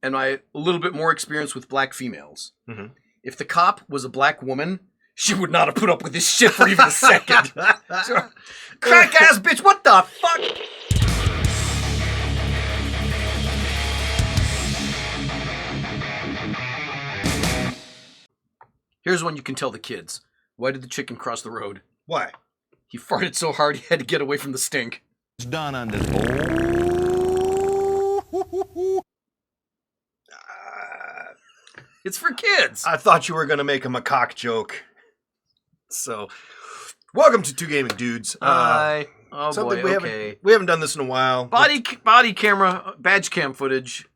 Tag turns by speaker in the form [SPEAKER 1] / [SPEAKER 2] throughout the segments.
[SPEAKER 1] and my a little bit more experience with black females.
[SPEAKER 2] Mm-hmm.
[SPEAKER 1] If the cop was a black woman, she would not have put up with this shit for even a second. Crack-ass bitch, what the fuck? Here's one you can tell the kids. Why did the chicken cross the road?
[SPEAKER 2] Why?
[SPEAKER 1] He farted so hard he had to get away from the stink.
[SPEAKER 3] It's done on this.
[SPEAKER 1] It's for kids.
[SPEAKER 2] I thought you were going to make a macaque joke. So, welcome to Two Gaming Dudes.
[SPEAKER 1] Hi. Oh
[SPEAKER 2] something
[SPEAKER 1] boy,
[SPEAKER 2] we haven't done this in a while.
[SPEAKER 1] Body camera, badge cam footage.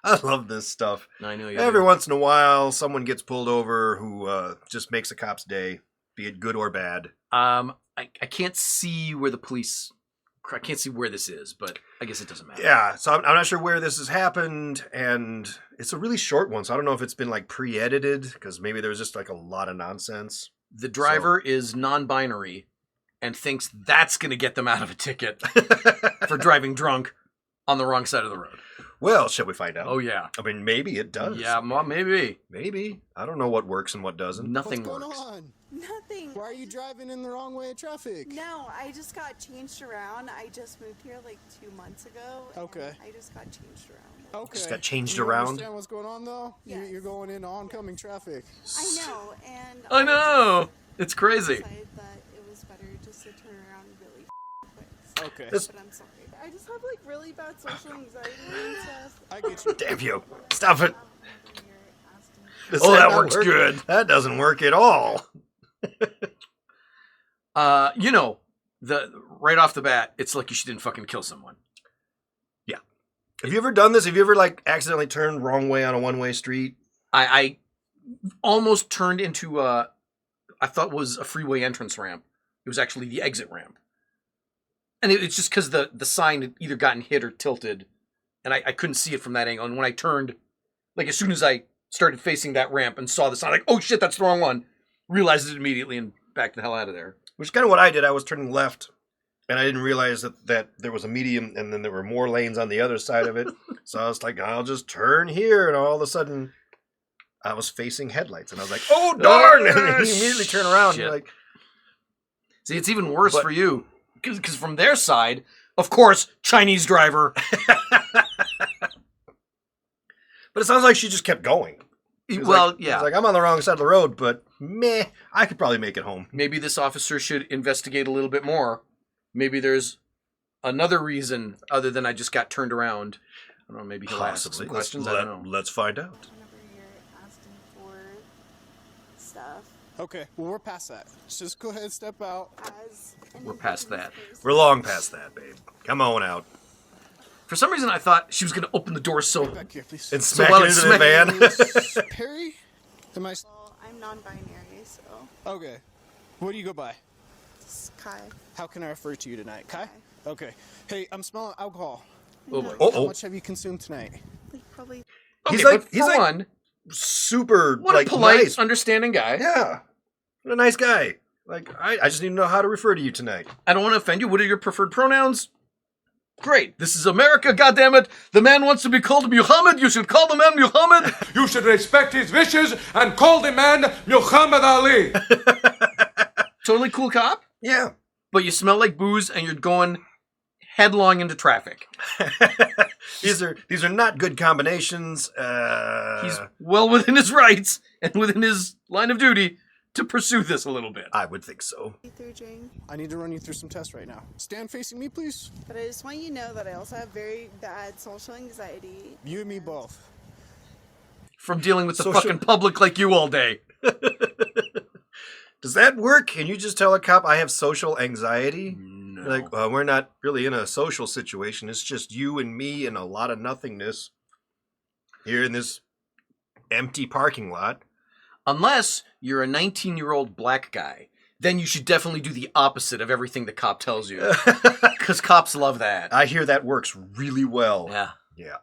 [SPEAKER 2] I love this stuff.
[SPEAKER 1] I know you
[SPEAKER 2] Every
[SPEAKER 1] do.
[SPEAKER 2] once in a while, someone gets pulled over who just makes a cop's day, be it good or bad.
[SPEAKER 1] I can't see where the police... I can't see where this is, but I guess it doesn't matter.
[SPEAKER 2] Yeah, so I'm not sure where this has happened, and it's a really short one, so I don't know if it's been like pre-edited, because maybe there was just like a lot of nonsense.
[SPEAKER 1] The driver is non-binary and thinks that's going to get them out of a ticket for driving drunk on the wrong side of the road.
[SPEAKER 2] Well, shall we find out?
[SPEAKER 1] Oh, yeah.
[SPEAKER 2] I mean, maybe it does.
[SPEAKER 1] Yeah, maybe.
[SPEAKER 2] Maybe. I don't know what works and what doesn't.
[SPEAKER 1] Nothing
[SPEAKER 4] What's
[SPEAKER 1] works.
[SPEAKER 4] going on?
[SPEAKER 5] Nothing.
[SPEAKER 4] Why are you driving in the wrong way of traffic?
[SPEAKER 5] No, I just got changed around. I just moved here like 2 months ago. and
[SPEAKER 4] Okay.
[SPEAKER 5] I just got changed around.
[SPEAKER 4] Okay.
[SPEAKER 2] Just got changed
[SPEAKER 4] you
[SPEAKER 2] around?
[SPEAKER 4] Understand what's going on though?
[SPEAKER 5] Yes.
[SPEAKER 4] You're going into oncoming traffic.
[SPEAKER 5] I know, and
[SPEAKER 1] I know. It's crazy.
[SPEAKER 5] decided that it was better just to turn around really quick.
[SPEAKER 4] Okay.
[SPEAKER 5] But I'm sorry. I just have like really bad social anxiety and stuff.
[SPEAKER 4] I get you.
[SPEAKER 2] Damn you. Stop it. Does
[SPEAKER 1] Oh, that
[SPEAKER 2] not
[SPEAKER 1] works
[SPEAKER 2] work?
[SPEAKER 1] good.
[SPEAKER 2] That doesn't work at all.
[SPEAKER 1] Right off the bat, it's like you didn't fucking kill someone.
[SPEAKER 2] Yeah. Have you ever done this? Have you ever like accidentally turned wrong way on a one-way street?
[SPEAKER 1] I almost turned into I thought was a freeway entrance ramp. It was actually the exit ramp. And it's just because the sign had either gotten hit or tilted, and I couldn't see it from that angle. And when I turned, like as soon as I started facing that ramp and saw the sign, like, oh shit, that's the wrong one, realized it immediately and backed the hell out of there.
[SPEAKER 2] Which is kind of what I did. I was turning left, and I didn't realize that there was a medium, and then there were more lanes on the other side of it. So I was like, I'll just turn here, and all of a sudden, I was facing headlights, and I was like, oh darn! And then you immediately turn around, and you're like...
[SPEAKER 1] See, it's even worse for you, because from their side, of course, Chinese driver.
[SPEAKER 2] But it sounds like she just kept going.
[SPEAKER 1] Well, yeah.
[SPEAKER 2] It's like, I'm on the wrong side of the road, but meh, I could probably make it home.
[SPEAKER 1] Maybe this officer should investigate a little bit more. Maybe there's another reason other than I just got turned around. I don't know, maybe he'll ask some questions. I don't know.
[SPEAKER 2] Let's find out.
[SPEAKER 5] Whenever you're asking for stuff,
[SPEAKER 4] Okay. Well, we're past that. Just go ahead, step out.
[SPEAKER 5] as an
[SPEAKER 1] We're past
[SPEAKER 5] indigenous
[SPEAKER 1] that.
[SPEAKER 5] person-
[SPEAKER 2] We're long past that, babe. Come on out.
[SPEAKER 1] For some reason, I thought she was going to open the door so...
[SPEAKER 4] Back here, please.
[SPEAKER 2] And smack
[SPEAKER 1] while
[SPEAKER 2] it
[SPEAKER 1] it's
[SPEAKER 2] into the van.
[SPEAKER 4] Perry? Am I?
[SPEAKER 5] Well, I'm non-binary, so
[SPEAKER 4] Okay. What do you go by?
[SPEAKER 5] it's Kai.
[SPEAKER 4] How can I refer to you tonight? Kai? Okay. Hey, I'm smelling alcohol.
[SPEAKER 1] Oh, boy.
[SPEAKER 2] Oh,
[SPEAKER 4] How
[SPEAKER 2] oh.
[SPEAKER 4] much have you consumed tonight?
[SPEAKER 5] Like probably.
[SPEAKER 1] Okay,
[SPEAKER 2] He's like-
[SPEAKER 1] but
[SPEAKER 2] he's
[SPEAKER 1] for
[SPEAKER 2] like-
[SPEAKER 1] one,
[SPEAKER 2] Super,
[SPEAKER 1] what
[SPEAKER 2] like,
[SPEAKER 1] a polite,
[SPEAKER 2] nice.
[SPEAKER 1] understanding guy.
[SPEAKER 2] Yeah. What a nice guy. Like, I just need to know how to refer to you tonight.
[SPEAKER 1] I don't want to offend you. What are your preferred pronouns? Great. This is America, goddammit. The man wants to be called Muhammad. You should call the man Muhammad.
[SPEAKER 6] You should respect his wishes and call the man Muhammad Ali.
[SPEAKER 1] Totally cool cop.
[SPEAKER 2] Yeah.
[SPEAKER 1] But you smell like booze and you're going headlong into traffic.
[SPEAKER 2] These are not good combinations.
[SPEAKER 1] He's well within his rights and within his line of duty to pursue this a little bit.
[SPEAKER 2] I would think so.
[SPEAKER 5] Through Jane.
[SPEAKER 4] I need to run you through some tests right now. Stand facing me, please.
[SPEAKER 5] But I just want you to know that I also have very bad social anxiety.
[SPEAKER 4] You and me both.
[SPEAKER 1] From dealing with the
[SPEAKER 2] Social-
[SPEAKER 1] fucking public like you all day.
[SPEAKER 2] Does that work? Can you just tell a cop I have social anxiety?
[SPEAKER 1] No.
[SPEAKER 2] Like, well, we're not really in a social situation. It's just you and me and a lot of nothingness here in this empty parking lot.
[SPEAKER 1] Unless you're a 19-year-old black guy, then you should definitely do the opposite of everything the cop tells you. Because cops love that.
[SPEAKER 2] I hear that works really well.
[SPEAKER 1] Yeah.
[SPEAKER 2] Yeah.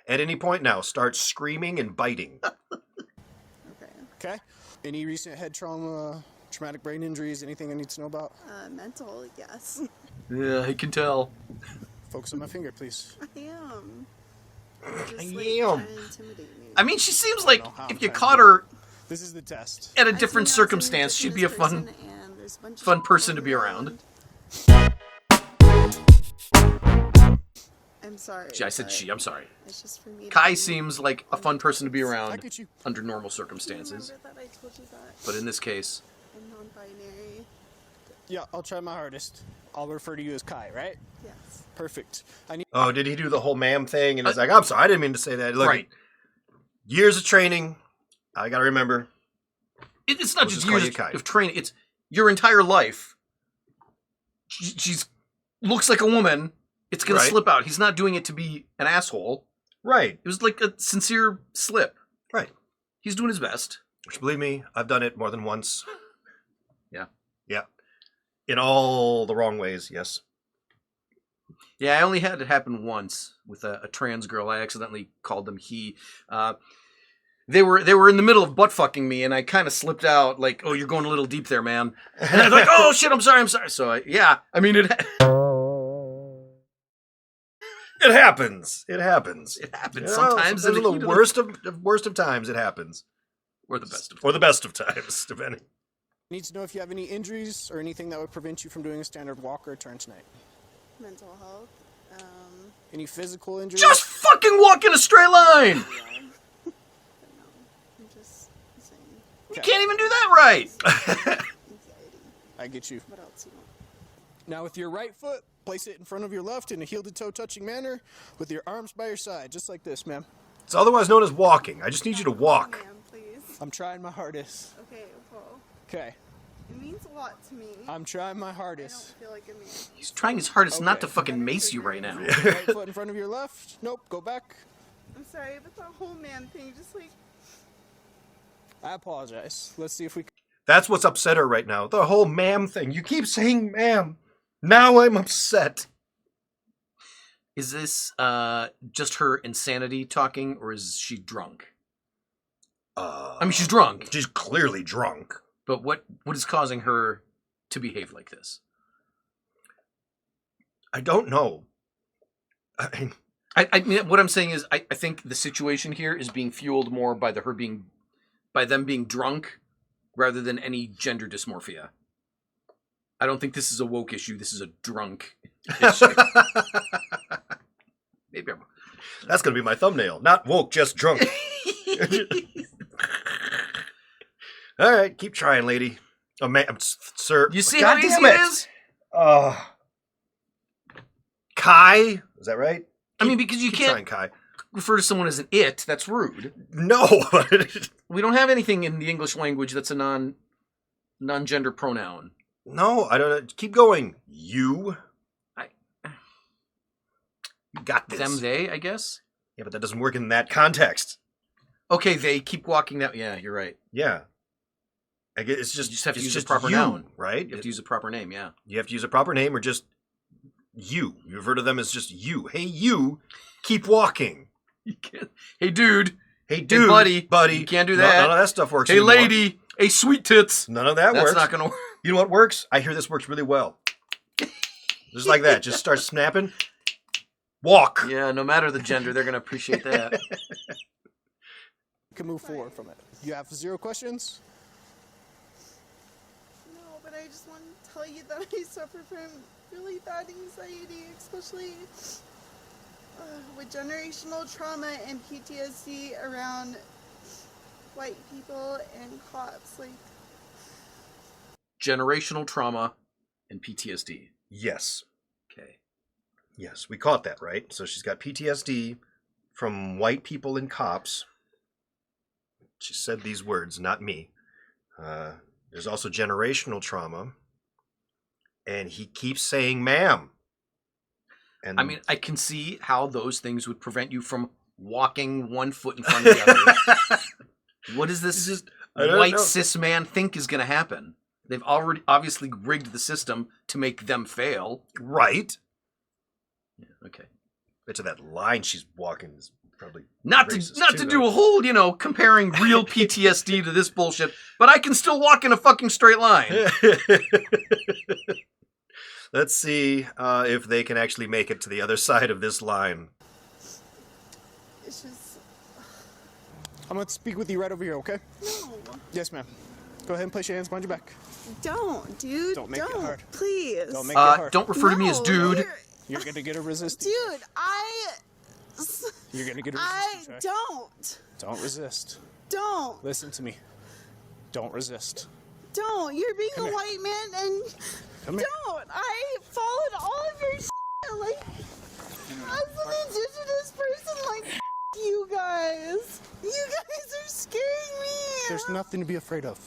[SPEAKER 2] At any point now, start screaming and biting.
[SPEAKER 5] Okay.
[SPEAKER 4] Okay. Any recent head trauma, traumatic brain injuries, anything I need to know about?
[SPEAKER 5] Mental, yes.
[SPEAKER 1] Yeah, I can tell.
[SPEAKER 4] Focus on my finger, please.
[SPEAKER 5] I am. Just,
[SPEAKER 2] Damn.
[SPEAKER 5] trying to intimidate me.
[SPEAKER 1] I mean, she seems like
[SPEAKER 4] know how
[SPEAKER 1] if
[SPEAKER 4] I'm
[SPEAKER 1] you
[SPEAKER 4] trying to
[SPEAKER 1] caught
[SPEAKER 4] do
[SPEAKER 1] her
[SPEAKER 4] This is the test.
[SPEAKER 1] at a
[SPEAKER 5] I've
[SPEAKER 1] different
[SPEAKER 5] seen her as a
[SPEAKER 1] circumstance, she'd be a
[SPEAKER 5] ridiculous
[SPEAKER 1] fun.
[SPEAKER 5] person, and there's a bunch of
[SPEAKER 1] fun
[SPEAKER 5] people
[SPEAKER 1] person to be around.
[SPEAKER 5] I'm sorry.
[SPEAKER 1] Gee, I said
[SPEAKER 5] but
[SPEAKER 1] she. I'm sorry.
[SPEAKER 5] It's just for me. to
[SPEAKER 1] Kai
[SPEAKER 5] be
[SPEAKER 1] seems like a
[SPEAKER 5] on
[SPEAKER 1] fun
[SPEAKER 5] the
[SPEAKER 1] person to be
[SPEAKER 5] fence.
[SPEAKER 4] I
[SPEAKER 1] around
[SPEAKER 4] get you.
[SPEAKER 1] under normal
[SPEAKER 5] Do you
[SPEAKER 1] circumstances,
[SPEAKER 5] remember that I told you that
[SPEAKER 1] but in this case,
[SPEAKER 5] I'm non-binary?
[SPEAKER 4] Yeah, I'll try my hardest. I'll refer to you as Kai, right?
[SPEAKER 5] Yes.
[SPEAKER 4] Perfect. I need
[SPEAKER 2] Oh, did he do the whole ma'am thing? And he's like, I'm sorry, I didn't mean to say that. Look,
[SPEAKER 1] right?
[SPEAKER 2] years of training. I got to remember.
[SPEAKER 1] It's not
[SPEAKER 2] We'll
[SPEAKER 1] just
[SPEAKER 2] just call
[SPEAKER 1] years
[SPEAKER 2] you Kai.
[SPEAKER 1] of training. It's your entire life. She's looks like a woman. It's gonna
[SPEAKER 2] Right.
[SPEAKER 1] slip out. He's not doing it to be an asshole.
[SPEAKER 2] Right.
[SPEAKER 1] It was like a sincere slip.
[SPEAKER 2] Right.
[SPEAKER 1] He's doing his best.
[SPEAKER 2] Which, believe me, I've done it more than once.
[SPEAKER 1] Yeah.
[SPEAKER 2] Yeah. In all the wrong ways, yes.
[SPEAKER 1] Yeah, I only had it happen once with a trans girl. I accidentally called them he. They were in the middle of butt fucking me, and I kind of slipped out like, "Oh, you're going a little deep there, man." And I was like, "Oh shit, I'm sorry." So I mean, it
[SPEAKER 2] It happens. It happens.
[SPEAKER 1] it happens
[SPEAKER 2] You know,
[SPEAKER 1] sometimes. in
[SPEAKER 2] in
[SPEAKER 1] the
[SPEAKER 2] the
[SPEAKER 1] heat of
[SPEAKER 2] worst of times, it happens.
[SPEAKER 1] or the best of
[SPEAKER 2] Or the best of times, depending.
[SPEAKER 4] need to know if you have any injuries or anything that would prevent you from doing a standard walk or turn tonight.
[SPEAKER 5] Mental health.
[SPEAKER 4] Any physical injuries?
[SPEAKER 1] Just fucking walk in a straight line.
[SPEAKER 5] Yeah. But no, I'm just saying.
[SPEAKER 1] You can't even do that right.
[SPEAKER 5] Anxiety.
[SPEAKER 4] I get you.
[SPEAKER 5] What else you want?
[SPEAKER 4] Now with your right foot, place it in front of your left in a heel-to-toe touching manner with your arms by your side, just like this, ma'am.
[SPEAKER 2] It's otherwise known as walking. I just need you to walk.
[SPEAKER 5] Ma'am, please.
[SPEAKER 4] I'm trying my hardest.
[SPEAKER 5] Okay, well,
[SPEAKER 4] Okay.
[SPEAKER 5] it means a lot to me.
[SPEAKER 4] I'm trying my
[SPEAKER 5] I don't
[SPEAKER 4] hardest.
[SPEAKER 5] feel like a man.
[SPEAKER 1] He's trying his hardest not to
[SPEAKER 4] Okay.
[SPEAKER 1] fucking mace you right now.
[SPEAKER 4] Right foot in front of your left. Nope, go back.
[SPEAKER 5] I'm sorry, but the whole man thing, just like,
[SPEAKER 4] I apologize. Let's see if we
[SPEAKER 2] That's what's upset her right now. The whole ma'am thing. You keep saying ma'am. Now I'm upset.
[SPEAKER 1] Is this just her insanity talking, or is she drunk? I mean, she's drunk,
[SPEAKER 2] She's clearly drunk.
[SPEAKER 1] but what is causing her to behave like this?
[SPEAKER 2] I don't know. I mean,
[SPEAKER 1] I mean, what I'm saying is, I think the situation here is being fueled more by by them being drunk, rather than any gender dysmorphia. I don't think this is a woke issue. This is a drunk issue. Maybe I'm wrong.
[SPEAKER 2] that's going to be my thumbnail. Not woke, just drunk. All right, keep trying, lady. Oh, ma'am, sir.
[SPEAKER 1] You see
[SPEAKER 2] God
[SPEAKER 1] how easy
[SPEAKER 2] damn
[SPEAKER 1] it is?
[SPEAKER 2] Kai? Is that right?
[SPEAKER 1] I mean, because you
[SPEAKER 2] Keep
[SPEAKER 1] can't
[SPEAKER 2] trying, Kai.
[SPEAKER 1] refer to someone as an it. That's rude.
[SPEAKER 2] No.
[SPEAKER 1] We don't have anything in the English language that's a non-gender pronoun.
[SPEAKER 2] No, I don't know. Keep going. You. You got this.
[SPEAKER 1] Them, they, I guess.
[SPEAKER 2] Yeah, but that doesn't work in that context.
[SPEAKER 1] Okay, they keep walking that. Yeah, you're right.
[SPEAKER 2] Yeah. I guess it's
[SPEAKER 1] You
[SPEAKER 2] just
[SPEAKER 1] just have to
[SPEAKER 2] it's
[SPEAKER 1] use a
[SPEAKER 2] just
[SPEAKER 1] proper
[SPEAKER 2] you,
[SPEAKER 1] noun.
[SPEAKER 2] right?
[SPEAKER 1] You have to use a proper name. Yeah.
[SPEAKER 2] You have to use a proper name or just you. You refer to them as just you. Hey, you, keep walking.
[SPEAKER 1] You can't. Hey, dude.
[SPEAKER 2] Hey, dude,
[SPEAKER 1] buddy. You can't do
[SPEAKER 2] No,
[SPEAKER 1] that.
[SPEAKER 2] none of that stuff works.
[SPEAKER 1] Hey,
[SPEAKER 2] anymore.
[SPEAKER 1] lady. Hey, sweet tits.
[SPEAKER 2] None of that
[SPEAKER 1] That's
[SPEAKER 2] works.
[SPEAKER 1] not gonna work.
[SPEAKER 2] You know what works? I hear this works really well. Just like that. Just start snapping. Walk.
[SPEAKER 1] Yeah. No matter the gender, they're gonna appreciate that.
[SPEAKER 4] can move forward from it. You have 0 questions?
[SPEAKER 5] no, but I just want to tell you that I suffer from really bad anxiety, especially with generational trauma and PTSD around white people and cops. Like,
[SPEAKER 1] Generational trauma and PTSD.
[SPEAKER 2] Yes.
[SPEAKER 1] Okay.
[SPEAKER 2] Yes, we caught that, right? So she's got PTSD from white people and cops. She said these words, not me. There's also generational trauma. And he keeps saying, ma'am. And
[SPEAKER 1] I mean, I can see how those things would prevent you from walking one foot in front of the other. What does this
[SPEAKER 2] I don't
[SPEAKER 1] white
[SPEAKER 2] know.
[SPEAKER 1] cis man think is going to happen? They've already obviously rigged the system to make them fail.
[SPEAKER 2] Right?
[SPEAKER 1] Yeah, okay.
[SPEAKER 2] Bet you that line she's walking is probably
[SPEAKER 1] Not
[SPEAKER 2] racist
[SPEAKER 1] to
[SPEAKER 2] too,
[SPEAKER 1] do a whole, comparing real PTSD to this bullshit, but I can still walk in a fucking straight line.
[SPEAKER 2] Let's see if they can actually make it to the other side of this line.
[SPEAKER 5] It's just
[SPEAKER 4] I'm going to speak with you right over here, okay?
[SPEAKER 5] no.
[SPEAKER 4] Yes, ma'am. Go ahead and place your hands behind your back.
[SPEAKER 5] Don't, dude.
[SPEAKER 4] Don't make it hard.
[SPEAKER 5] Please.
[SPEAKER 4] Don't make it hard.
[SPEAKER 1] Don't refer to me as dude.
[SPEAKER 4] You're going to get a resist.
[SPEAKER 5] Dude,
[SPEAKER 4] You're going to get a
[SPEAKER 5] I
[SPEAKER 4] resist.
[SPEAKER 5] don't.
[SPEAKER 4] Don't resist.
[SPEAKER 5] Don't.
[SPEAKER 4] Listen to me. Don't resist.
[SPEAKER 5] Don't. You're being
[SPEAKER 4] Come
[SPEAKER 5] a
[SPEAKER 4] here.
[SPEAKER 5] white man and
[SPEAKER 4] Come here.
[SPEAKER 5] don't. I followed all of your shit. Like, as an indigenous person, like, you guys. You guys are scaring me.
[SPEAKER 4] There's nothing to be afraid of.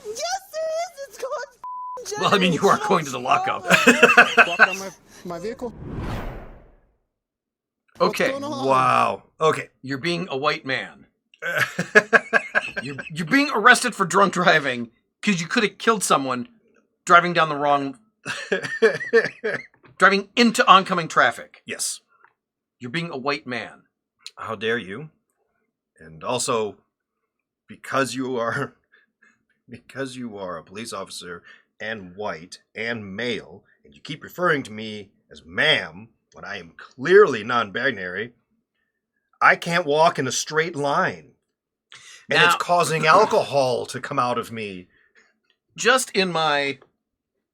[SPEAKER 5] Yes, there is. It's called
[SPEAKER 1] Well, I mean, you are going to the lockup.
[SPEAKER 4] Walk down my vehicle.
[SPEAKER 1] Okay,
[SPEAKER 4] What's going on?
[SPEAKER 2] Wow. Okay.
[SPEAKER 1] you're being a white man. You're being arrested for drunk driving because you could have killed someone driving down the wrong, driving into oncoming traffic.
[SPEAKER 2] Yes.
[SPEAKER 1] You're being a white man.
[SPEAKER 2] How dare you? And also, because you are a police officer and white and male, and you keep referring to me as ma'am when I am clearly non-binary, I can't walk in a straight line. And
[SPEAKER 1] Now-
[SPEAKER 2] it's causing alcohol to come out of me.
[SPEAKER 1] Just in my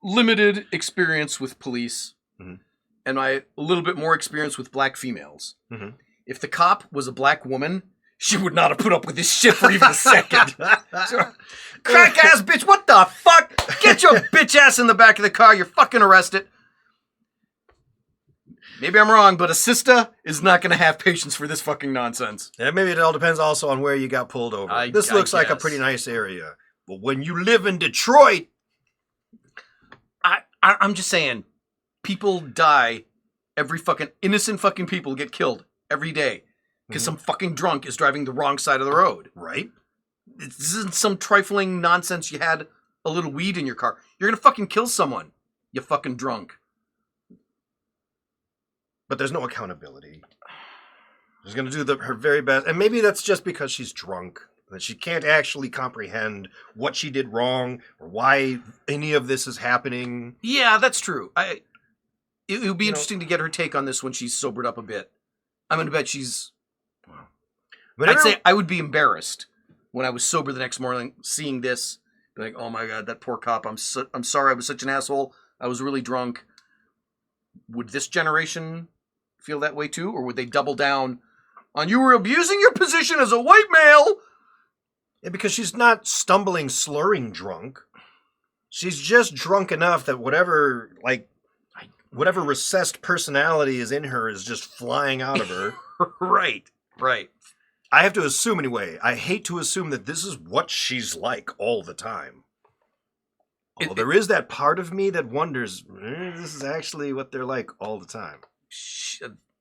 [SPEAKER 1] limited experience with police
[SPEAKER 2] Mhm.
[SPEAKER 1] and my little bit more experience with black females,
[SPEAKER 2] Mhm.
[SPEAKER 1] if the cop was a black woman, she would not have put up with this shit for even a second. Crack ass bitch, what the fuck? Get your bitch ass in the back of the car, you're fucking arrested. Maybe I'm wrong, but a sister is not going to have patience for this fucking nonsense.
[SPEAKER 2] And maybe it all depends also on where you got pulled over. This
[SPEAKER 1] I
[SPEAKER 2] looks like a
[SPEAKER 1] guess.
[SPEAKER 2] pretty nice area. But when you live in Detroit,
[SPEAKER 1] I'm just saying, people die every fucking, innocent fucking people get killed every day because some fucking drunk is driving the wrong side of the road.
[SPEAKER 2] right?
[SPEAKER 1] This isn't some trifling nonsense you had a little weed in your car. You're going to fucking kill someone, you fucking drunk.
[SPEAKER 2] But there's no accountability. She's going to do her very best. And maybe that's just because she's drunk. That she can't actually comprehend what she did wrong or why any of this is happening.
[SPEAKER 1] Yeah, that's true. It would be
[SPEAKER 2] You know-
[SPEAKER 1] interesting to get her take on this when she's sobered up a bit. I'm going to bet she's...
[SPEAKER 2] But
[SPEAKER 1] I'd say I would be embarrassed when I was sober the next morning seeing this. Be like, oh my God, that poor cop. I'm sorry I was such an asshole. I was really drunk. Would this generation feel that way too? Or would they double down on you were abusing your position as a white male?
[SPEAKER 2] Yeah, because she's not stumbling, slurring drunk. She's just drunk enough that whatever recessed personality is in her is just flying out of her.
[SPEAKER 1] Right.
[SPEAKER 2] I have to assume anyway. I hate to assume that this is what she's like all the time. Although there is that part of me that wonders, this is actually what they're like all the time.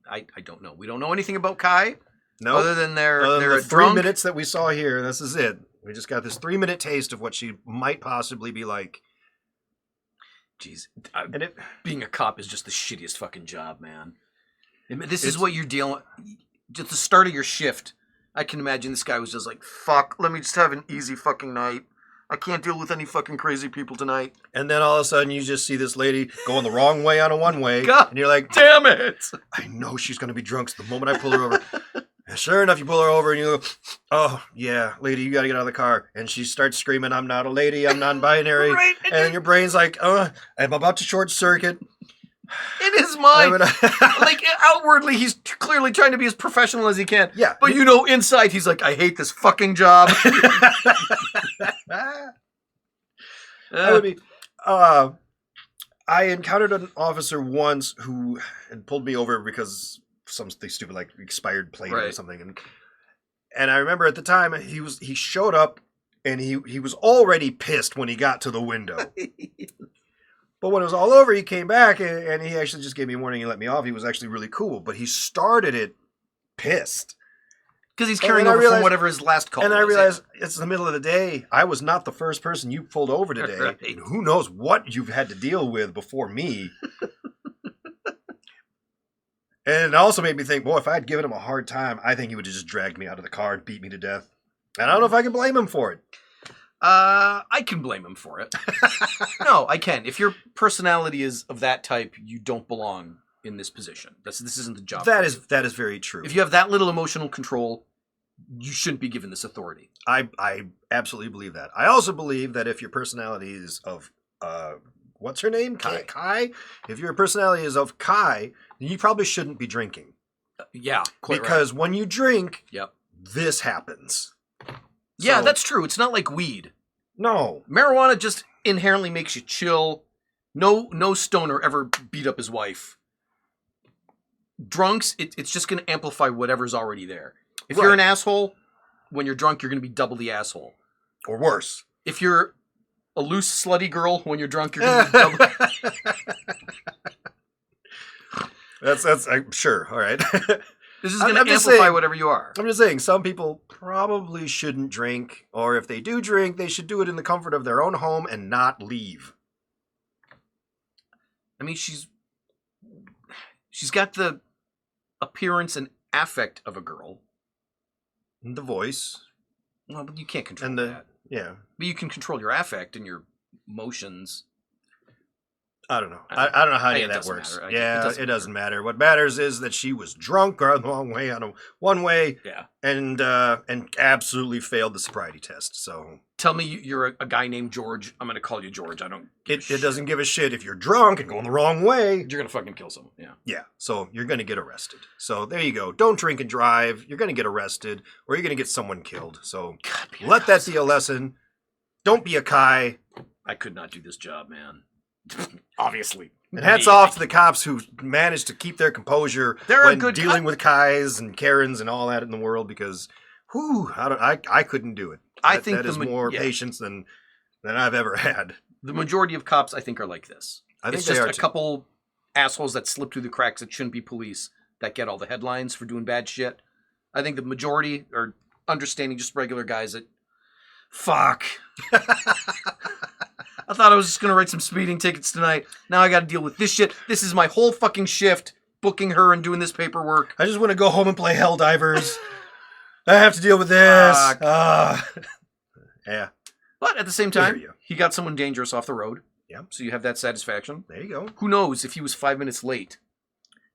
[SPEAKER 1] I don't know. We don't know anything about Kai.
[SPEAKER 2] No,
[SPEAKER 1] Other than they're
[SPEAKER 2] the
[SPEAKER 1] a
[SPEAKER 2] 3
[SPEAKER 1] drunk.
[SPEAKER 2] minutes that we saw here, this is it. We just got this 3-minute taste of what she might possibly be like.
[SPEAKER 1] Jeez.
[SPEAKER 2] And it,
[SPEAKER 1] Being a cop is just the shittiest fucking job, man. This is
[SPEAKER 2] It's-
[SPEAKER 1] what you're dealing with. Just the start of your shift. I can imagine this guy was just like, fuck, let me just have an easy fucking night. I can't deal with any fucking crazy people tonight.
[SPEAKER 2] and then all of a sudden you just see this lady going the wrong way on a one-way.
[SPEAKER 1] God
[SPEAKER 2] And you're like,
[SPEAKER 1] damn it!
[SPEAKER 2] I know she's going to be drunk so the moment I pull her over. And sure enough, you pull her over and you go, oh, yeah, lady, you got to get out of the car. And she starts screaming, I'm not a lady, I'm non-binary.
[SPEAKER 1] Right, and
[SPEAKER 2] and your brain's like, I'm about to short circuit.
[SPEAKER 1] In his mind,
[SPEAKER 2] I'm
[SPEAKER 1] like outwardly, he's clearly trying to be as professional as he can.
[SPEAKER 2] Yeah.
[SPEAKER 1] But you know, inside, he's like, I hate this fucking job.
[SPEAKER 2] I would be. I encountered an officer once who had pulled me over because something stupid like expired plate or
[SPEAKER 1] Right.
[SPEAKER 2] something, and I remember at the time he showed up and he was already pissed when he got to the window. But when it was all over, he came back and he actually just gave me a warning and let me off. He was actually really cool, but he started it pissed.
[SPEAKER 1] Because he's
[SPEAKER 2] And
[SPEAKER 1] carrying
[SPEAKER 2] then I
[SPEAKER 1] over
[SPEAKER 2] realized-
[SPEAKER 1] from whatever his last call
[SPEAKER 2] And I
[SPEAKER 1] was.
[SPEAKER 2] realized it's the middle of the day. I was not the first person you pulled over today.
[SPEAKER 1] Right.
[SPEAKER 2] And who knows what you've had to deal with before me. And it also made me think, boy, if I had given him a hard time, I think he would have just dragged me out of the car and beat me to death. And I don't know if I can blame him for it.
[SPEAKER 1] I can blame him for it. No, I can. If your personality is of that type, you don't belong in this position. This isn't the job.
[SPEAKER 2] That is very true.
[SPEAKER 1] If you have that little emotional control, you shouldn't be given this authority.
[SPEAKER 2] I absolutely believe that. I also believe that if your personality is of what's her name? Kai. If your personality is of Kai, then you probably shouldn't be drinking.
[SPEAKER 1] Yeah, quite
[SPEAKER 2] because when you drink,
[SPEAKER 1] yep,
[SPEAKER 2] this happens.
[SPEAKER 1] Yeah,
[SPEAKER 2] So,
[SPEAKER 1] that's true. It's not like weed.
[SPEAKER 2] No.
[SPEAKER 1] Marijuana just inherently makes you chill. No stoner ever beat up his wife. Drunks, it's just going to amplify whatever's already there. If you're an asshole, when you're drunk, you're going to be double the asshole.
[SPEAKER 2] Or worse.
[SPEAKER 1] If you're a loose, slutty girl, when you're drunk, you're going to be double...
[SPEAKER 2] That's I'm sure. All right.
[SPEAKER 1] This is going to amplify whatever you are.
[SPEAKER 2] I'm just saying, some people probably shouldn't drink, or if they do drink, they should do it in the comfort of their own home and not leave.
[SPEAKER 1] I mean, she's got the appearance and affect of a girl.
[SPEAKER 2] And the voice.
[SPEAKER 1] Well, but you can't control
[SPEAKER 2] and
[SPEAKER 1] that.
[SPEAKER 2] Yeah.
[SPEAKER 1] But you can control your affect and your emotions.
[SPEAKER 2] I don't know. I don't know how any of that works. It doesn't matter. What matters is that she was drunk on the wrong way on a one way.
[SPEAKER 1] Yeah.
[SPEAKER 2] And absolutely failed the sobriety test. So
[SPEAKER 1] tell me you're a guy named George. I'm going to call you George. I don't.
[SPEAKER 2] It doesn't give a shit if you're drunk and going the wrong way.
[SPEAKER 1] You're going to fucking kill someone. Yeah.
[SPEAKER 2] Yeah. So you're going to get arrested. So there you go. Don't drink and drive. You're going to get arrested, or you're going to get someone killed. So let that be a lesson. Don't be a Kai.
[SPEAKER 1] I could not do this job, man. Obviously.
[SPEAKER 2] And hats off to the cops who managed to keep their composure when dealing with Kais and Karens and all that in the world, because I couldn't do it. I think that is more patience than I've ever had.
[SPEAKER 1] The majority of cops, I think, are like this.
[SPEAKER 2] I think
[SPEAKER 1] it's just a couple assholes that slip through the cracks that shouldn't be police that get all the headlines for doing bad shit. I think the majority are understanding, just regular guys that fuck. I thought I was just going to write some speeding tickets tonight. Now I got to deal with this shit. This is my whole fucking shift, booking her and doing this paperwork.
[SPEAKER 2] I just want to go home and play Helldivers. I have to deal with this. Yeah.
[SPEAKER 1] But at the same time, he got someone dangerous off the road.
[SPEAKER 2] Yeah.
[SPEAKER 1] So you have that satisfaction.
[SPEAKER 2] There you go.
[SPEAKER 1] Who knows if he was 5 minutes late?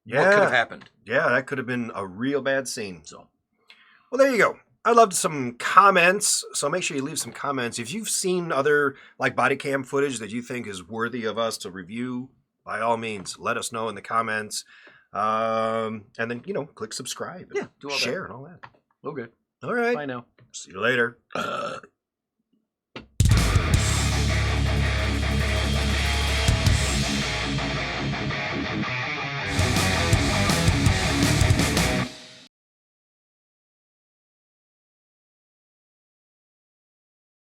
[SPEAKER 1] What could have happened?
[SPEAKER 2] Yeah, that could have been a real bad scene.
[SPEAKER 1] So,
[SPEAKER 2] well, there you go. I'd love some comments, so make sure you leave some comments. If you've seen other body cam footage that you think is worthy of us to review, by all means, let us know in the comments. And then, click subscribe.
[SPEAKER 1] Yeah, do all
[SPEAKER 2] share
[SPEAKER 1] that.
[SPEAKER 2] and all that.
[SPEAKER 1] Okay.
[SPEAKER 2] All right.
[SPEAKER 1] Bye now.
[SPEAKER 2] See you later.